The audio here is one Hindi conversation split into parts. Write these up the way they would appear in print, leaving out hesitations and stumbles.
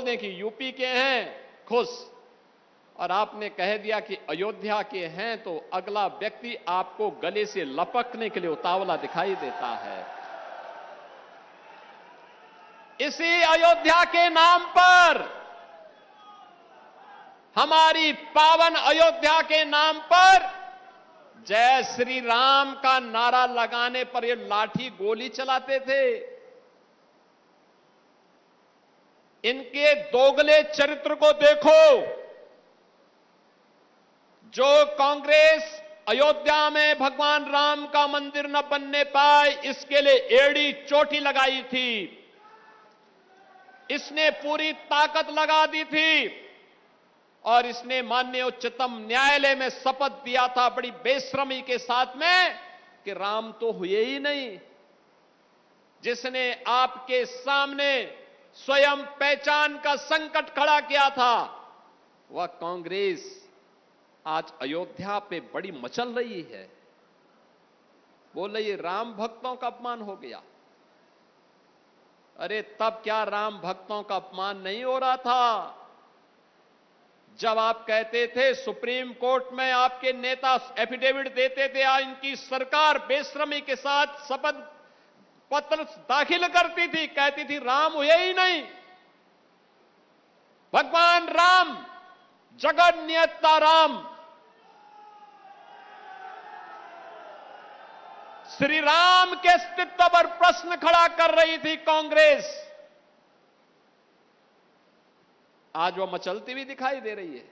दें कि यूपी के हैं, खुश, और आपने कह दिया कि अयोध्या के हैं, तो अगला व्यक्ति आपको गले से लपकने के लिए उतावला दिखाई देता है। इसी अयोध्या के नाम पर, हमारी पावन अयोध्या के नाम पर जय श्री राम का नारा लगाने पर ये लाठी गोली चलाते थे। इनके दोगले चरित्र को देखो। जो कांग्रेस अयोध्या में भगवान राम का मंदिर न बनने पाए, इसके लिए एड़ी चोटी लगाई थी, इसने पूरी ताकत लगा दी थी, और इसने माननीय उच्चतम न्यायालय में शपथ दिया था बड़ी बेशर्मी के साथ में कि राम तो हुए ही नहीं। जिसने आपके सामने स्वयं पहचान का संकट खड़ा किया था, वह कांग्रेस आज अयोध्या पे बड़ी मचल रही है। बोल रही है राम भक्तों का अपमान हो गया। अरे तब क्या राम भक्तों का अपमान नहीं हो रहा था? जब आप कहते थे, सुप्रीम कोर्ट में आपके नेता एफिडेविट देते थे, इनकी सरकार बेशर्मी के साथ शपथ पत्र दाखिल करती थी, कहती थी राम हुए ही नहीं। भगवान राम, जगत नियंता राम, श्री राम के अस्तित्व पर प्रश्न खड़ा कर रही थी कांग्रेस। आज वह मचलती हुई दिखाई दे रही है।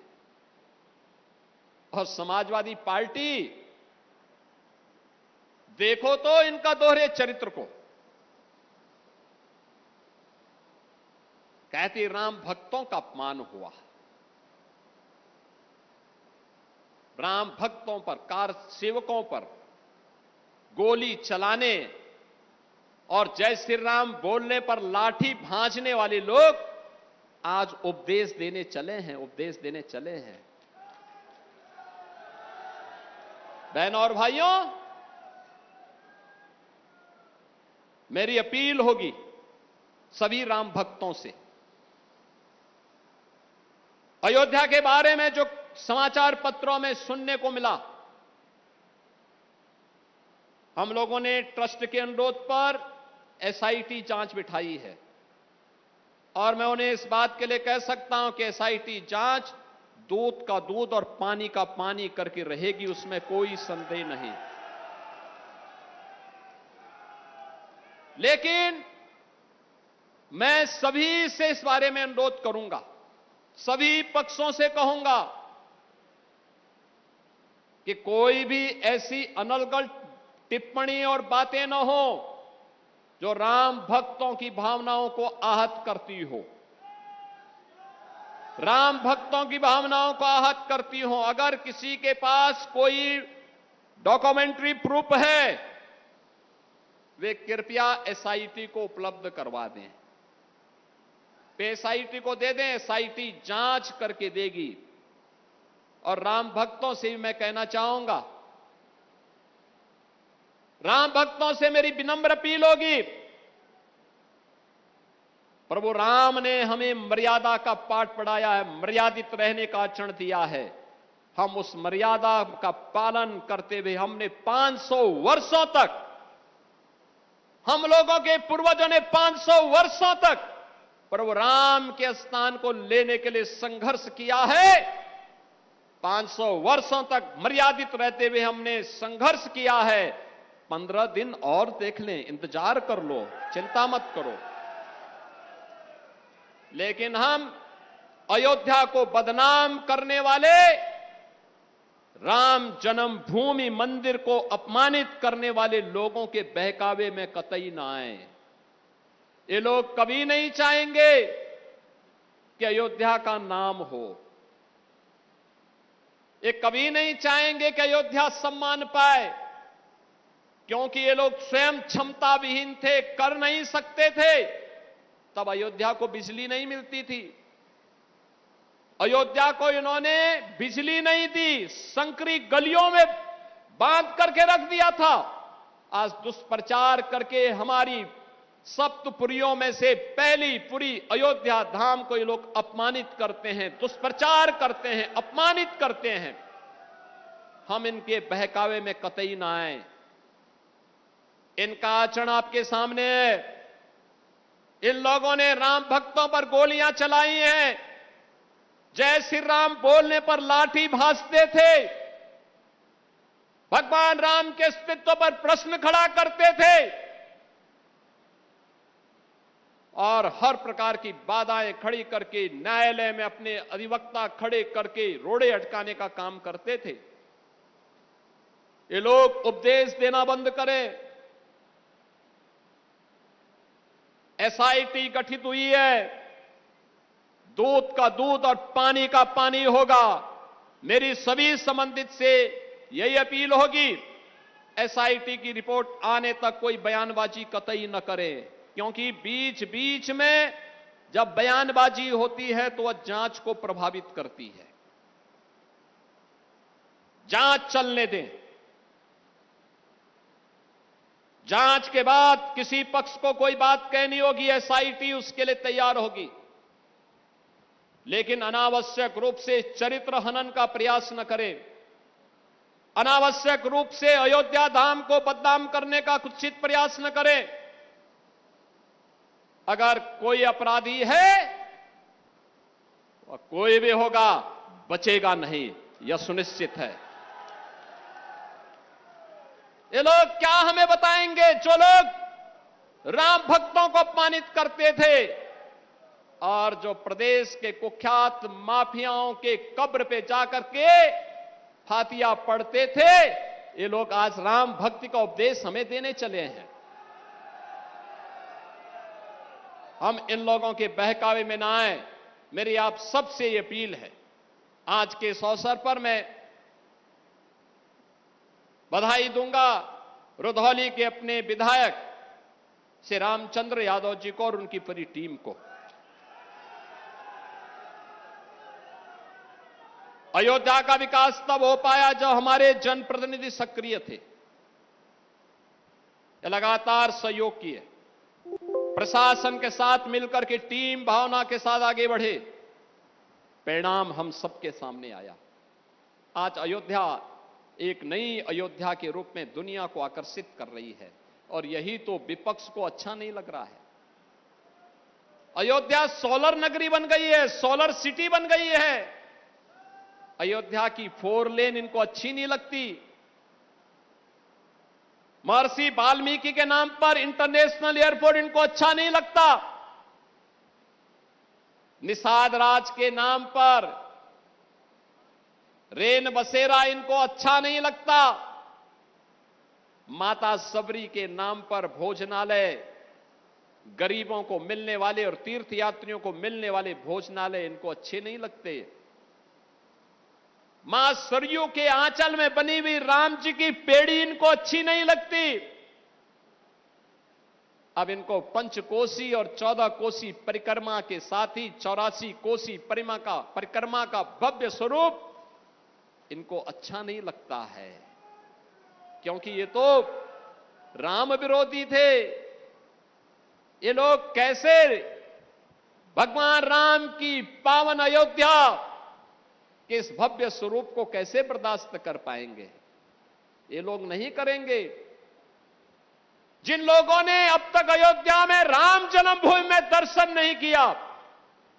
और समाजवादी पार्टी, देखो तो इनका दोहरे चरित्र को। कहती राम भक्तों का अपमान हुआ। राम भक्तों पर, कार सेवकों पर गोली चलाने और जय श्री राम बोलने पर लाठी भांजने वाले लोग आज उपदेश देने चले हैं, उपदेश देने चले हैं। बहनों और भाइयों, मेरी अपील होगी सभी राम भक्तों से। अयोध्या के बारे में जो समाचार पत्रों में सुनने को मिला, हम लोगों ने ट्रस्ट के अनुरोध पर एसआईटी जांच बिठाई है, और मैं उन्हें इस बात के लिए कह सकता हूं कि एसआईटी जांच दूध का दूध और पानी का पानी करके रहेगी, उसमें कोई संदेह नहीं। लेकिन मैं सभी से इस बारे में अनुरोध करूंगा, सभी पक्षों से कहूंगा कि कोई भी ऐसी अनर्गल टिप्पणी और बातें न हो जो राम भक्तों की भावनाओं को आहत करती हो, राम भक्तों की भावनाओं को आहत करती हो। अगर किसी के पास कोई डॉक्यूमेंट्री प्रूफ है, वे कृपया एसआईटी को उपलब्ध करवा दें, एसआईटी को दे दें, एसआईटी जांच करके देगी। और राम भक्तों से भी मैं कहना चाहूंगा, राम भक्तों से मेरी विनम्र अपील होगी, प्रभु राम ने हमें मर्यादा का पाठ पढ़ाया है, मर्यादित रहने का आचरण दिया है। हम उस मर्यादा का पालन करते हुए हमने 500 वर्षों तक, हम लोगों के पूर्वजों ने 500 वर्षों तक प्रभु राम के स्थान को लेने के लिए संघर्ष किया है। 500 वर्षों तक मर्यादित रहते हुए हमने संघर्ष किया है। 15 दिन और देख लें, इंतजार कर लो, चिंता मत करो। लेकिन हम अयोध्या को बदनाम करने वाले, राम जन्मभूमि मंदिर को अपमानित करने वाले लोगों के बहकावे में कतई ना आए। ये लोग कभी नहीं चाहेंगे कि अयोध्या का नाम हो, ये कभी नहीं चाहेंगे कि अयोध्या सम्मान पाए, क्योंकि ये लोग स्वयं क्षमता विहीन थे, कर नहीं सकते थे। तब अयोध्या को बिजली नहीं मिलती थी, अयोध्या को इन्होंने बिजली नहीं दी, संकरी गलियों में बांध करके रख दिया था। आज दुष्प्रचार करके हमारी सप्तपुरियों में से पहली पुरी अयोध्या धाम को ये लोग अपमानित करते हैं, दुष्प्रचार करते हैं, अपमानित करते हैं। हम इनके बहकावे में कतई ना आए। इनका आचरण आपके सामने है। इन लोगों ने राम भक्तों पर गोलियां चलाई हैं। जय श्री राम बोलने पर लाठी भांजते थे, भगवान राम के अस्तित्व पर प्रश्न खड़ा करते थे और हर प्रकार की बाधाएं खड़ी करके न्यायालय में अपने अधिवक्ता खड़े करके रोड़े अटकाने का काम करते थे। ये लोग उपदेश देना बंद करें। एसआईटी गठित हुई है, दूध का दूध और पानी का पानी होगा। मेरी सभी संबंधित से यही अपील होगी, एसआईटी की रिपोर्ट आने तक कोई बयानबाजी कतई न करें, क्योंकि बीच बीच में जब बयानबाजी होती है तो वह जांच को प्रभावित करती है। जांच चलने दें। जांच के बाद किसी पक्ष को कोई बात कहनी होगी, एसआईटी उसके लिए तैयार होगी, लेकिन अनावश्यक रूप से चरित्र हनन का प्रयास न करें। अनावश्यक रूप से अयोध्या धाम को बदनाम करने का कुत्सित प्रयास न करें। अगर कोई अपराधी है, वह कोई भी होगा, बचेगा नहीं, यह सुनिश्चित है। ये लोग क्या हमें बताएंगे, जो लोग राम भक्तों को अपमानित करते थे और जो प्रदेश के कुख्यात माफियाओं के कब्र पे जाकर के फातिया पढ़ते थे, ये लोग आज राम भक्ति का उपदेश हमें देने चले हैं। हम इन लोगों के बहकावे में ना आए। मेरी आप सबसे ये अपील है। आज के इस अवसर पर मैं बधाई दूंगा रुधौली के अपने विधायक श्री रामचंद्र यादव जी को और उनकी पूरी टीम को। अयोध्या का विकास तब हो पाया जब हमारे जनप्रतिनिधि सक्रिय थे, लगातार सहयोग किए, प्रशासन के साथ मिलकर के टीम भावना के साथ आगे बढ़े। परिणाम हम सबके सामने आया। आज अयोध्या एक नई अयोध्या के रूप में दुनिया को आकर्षित कर रही है और यही तो विपक्ष को अच्छा नहीं लग रहा है। अयोध्या सोलर नगरी बन गई है, सोलर सिटी बन गई है। अयोध्या की 4 लेन इनको अच्छी नहीं लगती। महर्षि वाल्मीकि के नाम पर इंटरनेशनल एयरपोर्ट इनको अच्छा नहीं लगता। निषाद राज के नाम पर रेन बसेरा इनको अच्छा नहीं लगता। माता सबरी के नाम पर भोजनालय, गरीबों को मिलने वाले और तीर्थयात्रियों को मिलने वाले भोजनालय इनको अच्छे नहीं लगते। मां सरयू के आंचल में बनी हुई राम जी की पेड़ी इनको अच्छी नहीं लगती। अब इनको पंचकोसी और 14 कोसी परिक्रमा के साथ ही 84 कोसी परिक्रमा का भव्य स्वरूप इनको अच्छा नहीं लगता है, क्योंकि ये तो राम विरोधी थे। ये लोग कैसे भगवान राम की पावन अयोध्या के इस भव्य स्वरूप को कैसे बर्दाश्त कर पाएंगे? ये लोग नहीं करेंगे। जिन लोगों ने अब तक अयोध्या में राम जन्मभूमि में दर्शन नहीं किया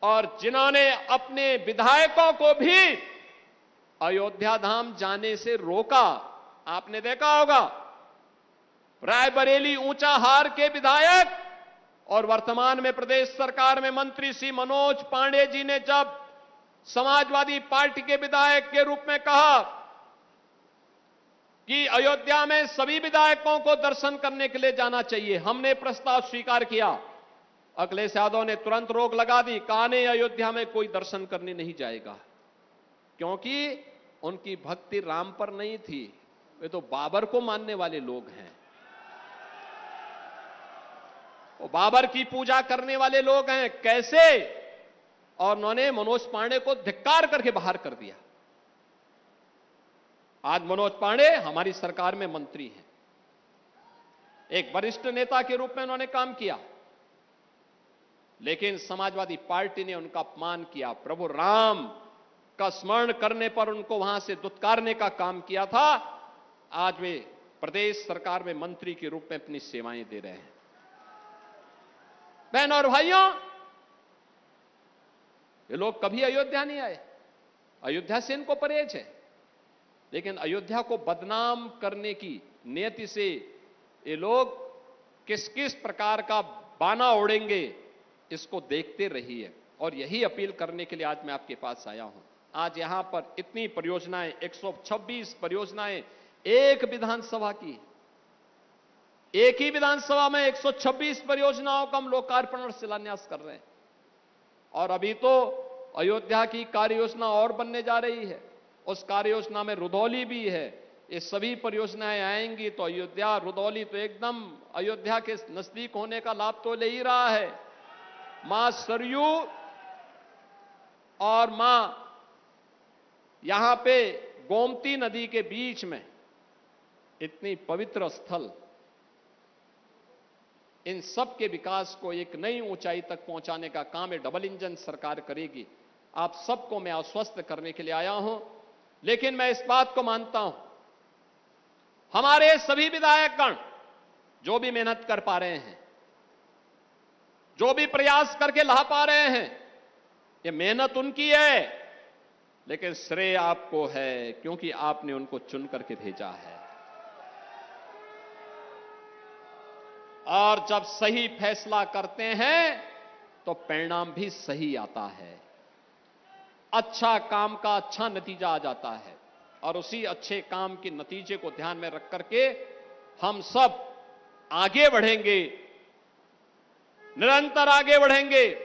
और जिन्होंने अपने विधायकों को भी अयोध्या धाम जाने से रोका, आपने देखा होगा रायबरेली ऊंचाहार के विधायक और वर्तमान में प्रदेश सरकार में मंत्री श्री मनोज पांडे जी ने जब समाजवादी पार्टी के विधायक के रूप में कहा कि अयोध्या में सभी विधायकों को दर्शन करने के लिए जाना चाहिए, हमने प्रस्ताव स्वीकार किया। अखिलेश यादव ने तुरंत रोक लगा दी, कहा नहीं, अयोध्या में कोई दर्शन करने नहीं जाएगा, क्योंकि उनकी भक्ति राम पर नहीं थी, वे तो बाबर को मानने वाले लोग हैं। वो बाबर की पूजा करने वाले लोग हैं। कैसे? और उन्होंने मनोज पांडे को धिक्कार करके बाहर कर दिया। आज मनोज पांडे हमारी सरकार में मंत्री हैं, एक वरिष्ठ नेता के रूप में उन्होंने काम किया। लेकिन समाजवादी पार्टी ने उनका अपमान किया, प्रभु राम का स्मरण करने पर उनको वहां से दुत्कारने का काम किया था। आज वे प्रदेश सरकार में मंत्री के रूप में अपनी सेवाएं दे रहे हैं। बहनों और भाइयों, ये लोग कभी अयोध्या नहीं आए, अयोध्या से इनको परहेज है, लेकिन अयोध्या को बदनाम करने की नियति से ये लोग किस किस प्रकार का बाना ओढ़ेंगे, इसको देखते रहिए। और यही अपील करने के लिए आज मैं आपके पास आया हूं। आज यहां पर इतनी परियोजनाएं, 126 परियोजनाएं एक विधानसभा की, एक ही विधानसभा में 126 परियोजनाओं का हम लोकार्पण और शिलान्यास कर रहे हैं। और अभी तो अयोध्या की कार्य योजना और बनने जा रही है, उस कार्य योजना में रुधौली भी है। ये सभी परियोजनाएं आएंगी तो अयोध्या, रुधौली तो एकदम अयोध्या के नजदीक होने का लाभ तो ले ही रहा है। मां सरयू और मां यहां पे गोमती नदी के बीच में इतनी पवित्र स्थल, इन सब के विकास को एक नई ऊंचाई तक पहुंचाने का काम है डबल इंजन सरकार करेगी। आप सबको मैं आश्वस्त करने के लिए आया हूं। लेकिन मैं इस बात को मानता हूं, हमारे सभी विधायकगण जो भी मेहनत कर पा रहे हैं, जो भी प्रयास करके ला पा रहे हैं, ये मेहनत उनकी है, लेकिन श्रेय आपको है, क्योंकि आपने उनको चुन करके भेजा है। और जब सही फैसला करते हैं तो परिणाम भी सही आता है, अच्छा काम का अच्छा नतीजा आ जाता है। और उसी अच्छे काम के नतीजे को ध्यान में रख करके हम सब आगे बढ़ेंगे, निरंतर आगे बढ़ेंगे।